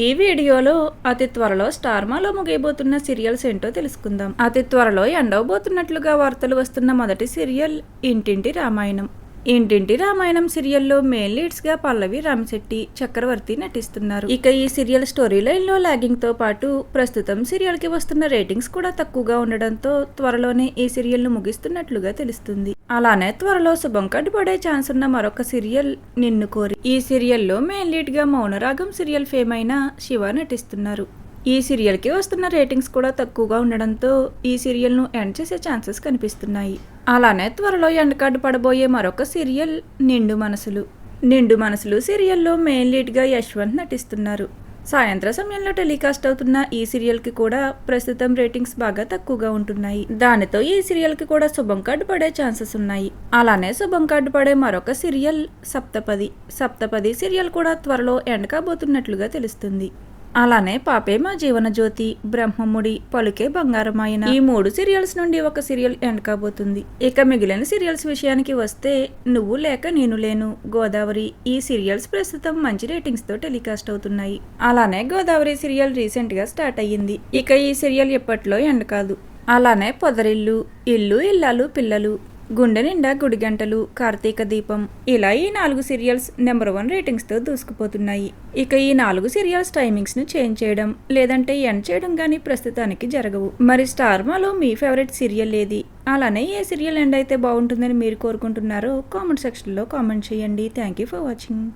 ఈ వీడియోలో అతి త్వరలో స్టార్మాలో ముగియబోతున్న సీరియల్స్ ఏంటో తెలుసుకుందాం. అతి త్వరలో ఎండవబోతున్నట్లుగా వార్తలు వస్తున్న మొదటి సీరియల్ ఇంటింటి రామాయణం. ఇంటింటి రామాయణం సీరియల్లో మెయిన్ లీడ్స్ గా పల్లవి రామశెట్టి, చక్రవర్తి నటిస్తున్నారు. ఇక ఈ సీరియల్ స్టోరీ లైన్ లో లాగింగ్ తో పాటు ప్రస్తుతం సీరియల్ కి వస్తున్న రేటింగ్స్ కూడా తక్కువగా ఉండడంతో త్వరలోనే ఈ సీరియల్ ను ముగిస్తున్నట్లుగా తెలుస్తుంది. అలానే త్వరలో శుభం కట్టుబడే ఛాన్స్ ఉన్న మరొక సీరియల్ నిన్ను కోరి. ఈ సీరియల్లో మెయిన్ లీడ్ గా మౌనరాగం సీరియల్ ఫేమ్ అయిన శివ నటిస్తున్నారు. ఈ సీరియల్ కి వస్తున్న రేటింగ్స్ కూడా తక్కువగా ఉండడంతో ఈ సీరియల్ ను ఎండ్ చేసే ఛాన్సెస్ కనిపిస్తున్నాయి. అలానే త్వరలో ఎండ్ కార్డు పడబోయే మరొక సీరియల్ నిండు మనసులు. నిండు మనసులు సీరియల్లో మెయిన్ లీడ్ గా యశ్వంత్ నటిస్తున్నారు. సాయంత్రం సమయంలో టెలికాస్ట్ అవుతున్న ఈ సీరియల్ కి కూడా ప్రస్తుతం రేటింగ్స్ బాగా తక్కువగా ఉంటున్నాయి. దానితో ఈ సీరియల్ కి కూడా శుభం కార్డు పడే ఛాన్సెస్ ఉన్నాయి. అలానే శుభం కార్డు పడే మరొక సీరియల్ సప్తపది. సప్తపది సీరియల్ కూడా త్వరలో ఎండ్ కాబోతున్నట్లుగా తెలుస్తుంది. అలానే పాపే మా జీవన జ్యోతి, బ్రహ్మముడి, పలుకే బంగారమాయన ఈ 3 సీరియల్స్ నుండి ఒక సీరియల్ ఎండ్ కాబోతుంది. ఇక మిగిలిన సీరియల్స్ విషయానికి వస్తే నువ్వు లేక నేను లేను, గోదావరి ఈ సీరియల్స్ ప్రస్తుతం మంచి రేటింగ్స్ తో టెలికాస్ట్ అవుతున్నాయి. అలానే గోదావరి సీరియల్ రీసెంట్ గా స్టార్ట్ అయ్యింది. ఇక ఈ సీరియల్ ఎప్పట్లో ఎండ్ కాదు. అలానే పొదరిల్లు, ఇల్లు ఇల్లాలు పిల్లలు, గుండె నిండా గుడిగంటలు, కార్తీక దీపం ఇలా ఈ 4 సీరియల్స్ నెంబర్ 1 రేటింగ్స్ తో దూసుకుపోతున్నాయి. ఇక ఈ 4 సీరియల్స్ టైమింగ్స్ ను చేంజ్ చేయడం లేదంటే ఎండ్ చేయడం గానీ ప్రస్తుతానికి జరగవు. మరి స్టార్మాలో మీ ఫేవరెట్ సీరియల్ ఏది? అలానే ఏ సీరియల్ ఎండ్ అయితే బాగుంటుందని మీరు కోరుకుంటున్నారో కామెంట్ సెక్షన్ లో కామెంట్ చేయండి. Thank you for watching.